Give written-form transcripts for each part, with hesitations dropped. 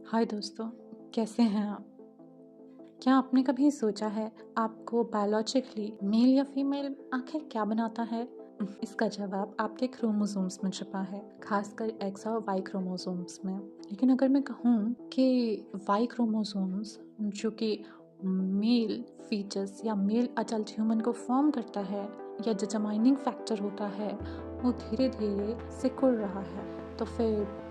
हाय दोस्तों, कैसे हैं आप? क्या आपने कभी सोचा है आपको बायोलॉजिकली मेल या फीमेल आखिर क्या बनाता है? इसका जवाब आपके क्रोमोसोम्स में छुपा है, खासकर एक्स और वाई क्रोमोसोम्स में। लेकिन अगर मैं कहूँ कि वाई क्रोमोसोम्स जो कि मेल फीचस या मेल अडल्ट ह्यूमन को फॉर्म करता है या डिटरमाइनिंग फैक्टर होता है, वो धीरे धीरे सिकुड़ रहा है, तो फिर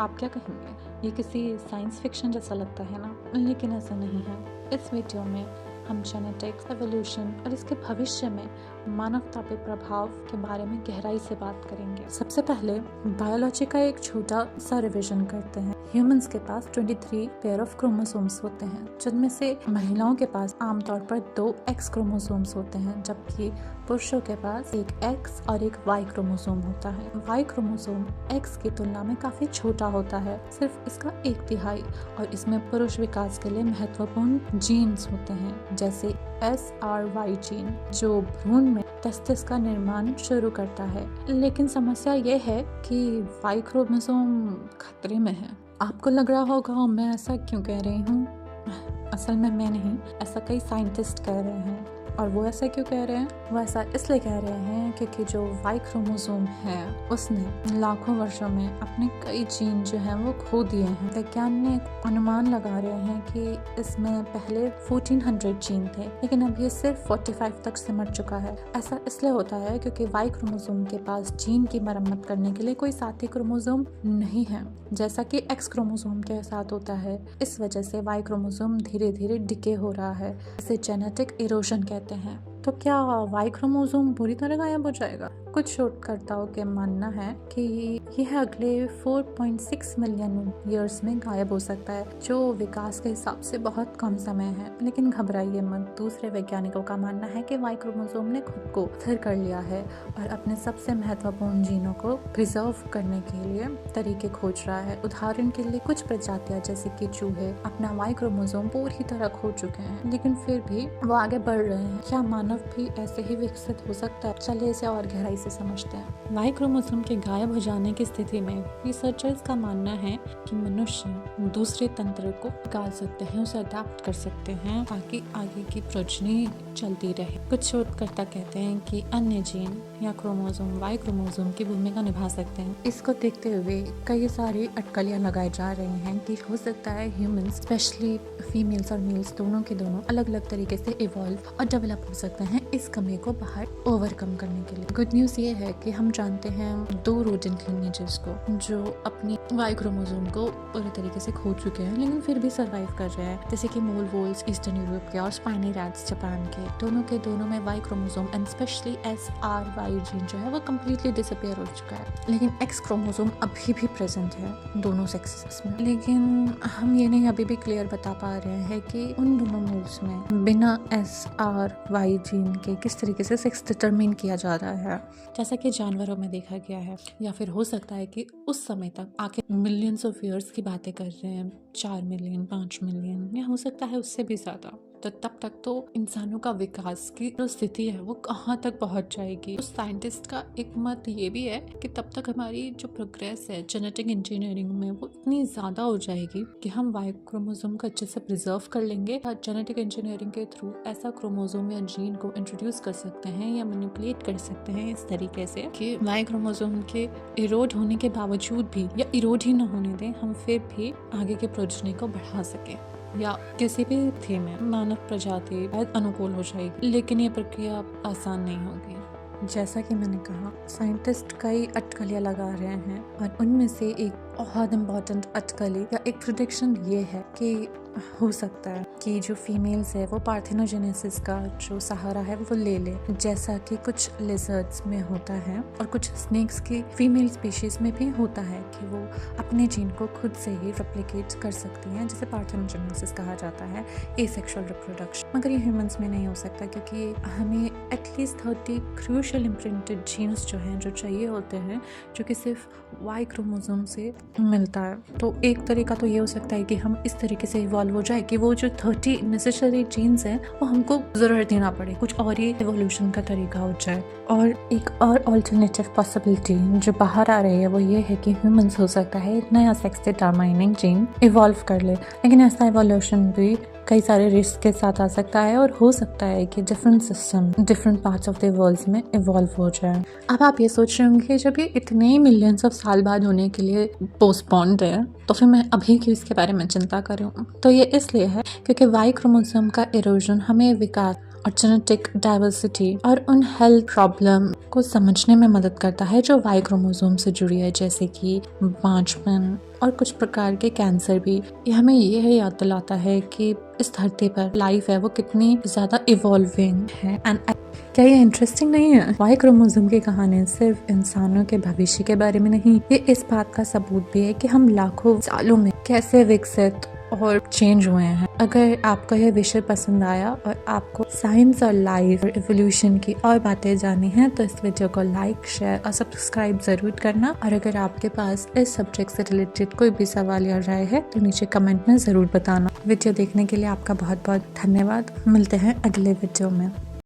आप क्या कहेंगे? ये किसी साइंस फिक्शन जैसा लगता है ना, लेकिन ऐसा नहीं है। इस वीडियो में हम जेनेटिक्स, एवोल्यूशन और इसके भविष्य में मानवता पे प्रभाव के बारे में गहराई से बात करेंगे। सबसे पहले बायोलॉजी का एक छोटा सा रिवीजन करते हैं। ह्यूमंस के पास 23 पेयर ऑफ क्रोमोसोम्स होते हैं, जिनमें से महिलाओं के पास आमतौर पर 2 एक्स क्रोमोसोम्स होते हैं, जबकि पुरुषों के पास एक एक्स और एक वाई क्रोमोसोम होता है। वाई क्रोमोसोम एक्स की तुलना में काफी छोटा होता है, सिर्फ इसका 1/3, और इसमें पुरुष विकास के लिए महत्वपूर्ण जीन्स होते हैं, जैसे SRY जीन, जो भ्रूण में टेस्टिस का निर्माण शुरू करता है। लेकिन समस्या ये है कि वाई क्रोमोसोम खतरे में है। आपको लग रहा होगा मैं ऐसा क्यों कह रही हूँ? असल में मैं नहीं, ऐसा कई साइंटिस्ट कह रहे हैं। और वो ऐसा क्यों कह रहे हैं? वो ऐसा इसलिए कह रहे हैं क्योंकि जो वाई क्रोमोसोम है उसने लाखों वर्षों में अपने कई जीन जो हैं वो खो दिए हैं। वैज्ञानिक अनुमान लगा रहे हैं कि इसमें पहले 1400 जीन थे, लेकिन अब ये सिर्फ 45 तक सिमट चुका है। ऐसा इसलिए होता है क्योंकि वाई क्रोमोसोम के पास जीन की मरम्मत करने के लिए कोई साथी क्रोमोसोम नहीं है, जैसा कि एक्स क्रोमोसोम के साथ होता है। इस वजह से वाई क्रोमोसोम धीरे धीरे डिके हो रहा है। इसे जेनेटिक इरोजन कहते हैं। तो क्या वाई क्रोमोसोम पूरी तरह गायब हो जाएगा? कुछ शोधकर्ताओं के मानना है कि यह अगले 4.6 मिलियन ईयर्स में गायब हो सकता है, जो विकास के हिसाब से बहुत कम समय है। लेकिन घबराइए मत, दूसरे वैज्ञानिकों का मानना है कि वाई क्रोमोसोम ने खुद को स्थिर कर लिया है और अपने सबसे महत्वपूर्ण जीनों को प्रिजर्व करने के लिए तरीके खोज रहा है। उदाहरण के लिए कुछ प्रजातियां जैसे कि चूहे अपना वाई क्रोमोसोम पूरी तरह खो चुके हैं, लेकिन फिर भी वो आगे बढ़ रहे हैं। क्या मानव भी ऐसे ही विकसित हो सकता है? चलिए इसे और गहराई से समझते हैं। वाई क्रोमोसोम के गायब हो जाने की स्थिति में रिसर्चर्स का मानना है कि मनुष्य दूसरे तंत्र को निकाल सकते हैं, उसे अडेप्ट कर सकते हैं ताकि आगे की प्रजनन चलती रहे। कुछ शोधकर्ता कहते हैं कि अन्य जीन या क्रोमोसोम वाई क्रोमोसोम की भूमिका निभा सकते हैं। इसको देखते हुए कई सारी अटकलियां लगाई जा रही हैं कि हो सकता है ह्यूमंस, स्पेशली फीमेल्स और मेल्स, दोनों के दोनों अलग अलग तरीके से इवॉल्व और डेवलप हो सकते हैं इस कमी को बाहर ओवरकम करने के लिए। गुड न्यूज़ ये है कि हम जानते हैं 2 रोडेंट लिनिएजेस को जो अपनी वाई क्रोमोसोम को पूरे तरीके से खो चुके हैं, लेकिन फिर भी सर्वाइव कर रहे हैं, जैसे कि मोल वोल्स ईस्टर्न यूरोप के और स्पाइनी रैट्स जापान के। दोनों के दोनों में Y chromosome and specially SRY gene जो है वो कम्प्लीटली डिसअपियर हो चुका है, लेकिन एक्स क्रोमोसोम अभी भी प्रेजेंट है दोनों सेक्सेस में। लेकिन हम ये नहीं अभी भी क्लियर बता पा रहे हैं कि उन दोनों मोल्स में बिना SRY जीन के किस तरीके से सेक्स डिटरमिन किया जा रहा है, जैसा कि जानवरों में देखा गया है। या फिर हो सकता है कि उस समय तक आके मिलियंस ऑफ ईयर्स की बातें कर रहे हैं, 4 मिलियन 5 मिलियन, या हो सकता है उससे भी ज्यादा। तो तब तक तो इंसानों का विकास की जो स्थिति है वो कहाँ तक पहुँच जाएगी। तो साइंटिस्ट का एक मत ये भी है कि तब तक हमारी जो प्रोग्रेस है जेनेटिक इंजीनियरिंग में वो इतनी ज़्यादा हो जाएगी कि हम वाई क्रोमोसोम को अच्छे से प्रिजर्व कर लेंगे और जेनेटिक इंजीनियरिंग के थ्रू ऐसा क्रोमोसोम या जीन को इंट्रोड्यूस कर सकते हैं या मैनिपुलेट कर सकते हैं इस तरीके से कि वाई क्रोमोसोम के इरोड होने के बावजूद भी, या इरोड ही न होने दें, हम फिर भी आगे के प्रोजनी को बढ़ा सकें या किसी भी थे में मानव प्रजाति बहुत अनुकूल हो जाएगी। लेकिन ये प्रक्रिया आसान नहीं होगी। जैसा कि मैंने कहा, साइंटिस्ट कई अटकलियां लगा रहे हैं और उनमें से एक बहुत इम्पोर्टेंट अटकली या एक प्रेडिक्शन ये है कि हो सकता है कि जो फीमेल्स है वो पार्थेनोजेनेसिस का जो सहारा है वो ले ले, जैसा कि कुछ लिजर्ड्स में होता है और कुछ स्नेक्स की फीमेल स्पीशीज में भी होता है कि वो अपने जीन को खुद से ही रेप्लिकेट कर सकती हैं, जिसे पार्थेनोजेनेसिस कहा जाता है, एसेक्सुअल रिप्रोडक्शन। मगर ये ह्यूमंस में नहीं हो सकता क्योंकि हमें एटलीस्ट 30 क्रूशियल इम्प्रिंटेड जीन्स जो हैं जो चाहिए होते हैं, जो कि सिर्फ वाई क्रोमोसोम से मिलता है। तो एक तरीका तो ये हो सकता है कि हम इस तरीके से इवॉल्व हो जाए कि वो जो 30 नेसेसरी जीन्स हैं वो हमको ज़रूरत ही ना पड़े, कुछ और ही एवोल्यूशन का तरीका हो जाए। और एक और ऑल्टरनेटिव पॉसिबिलिटी जो बाहर आ रही है वो ये है कि ह्यूमंस हो सकता है एक नया सेक्स डिटरमाइनिंग जीन इवॉल्व कर ले, लेकिन ऐसा एवोल्यूशन भी कई सारे रिस्क के साथ आ सकता है और हो सकता है कि different system different parts of the world में इवॉल्व हो जाए। अब आप ये सोच रहे होंगे जब ये इतने मिलियंस ऑफ साल बाद होने के लिए पोस्टपोन्ड है तो फिर मैं अभी क्यों इसके बारे में चिंता करूँ। तो ये इसलिए है क्योंकि वाई क्रोमोसोम का इरोजन हमें विकास और जेनेटिक डाइवर्सिटी और उन हेल्थ प्रॉब्लम को समझने में मदद करता है जो वाई क्रोमोसोम से जुड़ी है, जैसे कि बांझपन और कुछ प्रकार के कैंसर भी। ये हमें ये याद दिलाता है कि इस धरती पर लाइफ है वो कितनी ज़्यादा इवॉल्विंग है। एंड क्या ये इंटरेस्टिंग नहीं है? वाई क्रोमोसोम की कहानी सिर्फ इंसानों के भविष्य के बारे में नहीं, ये इस बात का सबूत भी है कि हम लाखों सालों में कैसे विकसित और चेंज हुए हैं। अगर आपको यह विषय पसंद आया और आपको साइंस और लाइफ और एवोल्यूशन की और बातें जाननी हैं तो इस वीडियो को लाइक, शेयर और सब्सक्राइब ज़रूर करना। और अगर आपके पास इस सब्जेक्ट से रिलेटेड कोई भी सवाल या राय है तो नीचे कमेंट में ज़रूर बताना। वीडियो देखने के लिए आपका बहुत बहुत धन्यवाद। मिलते हैं अगले वीडियो में।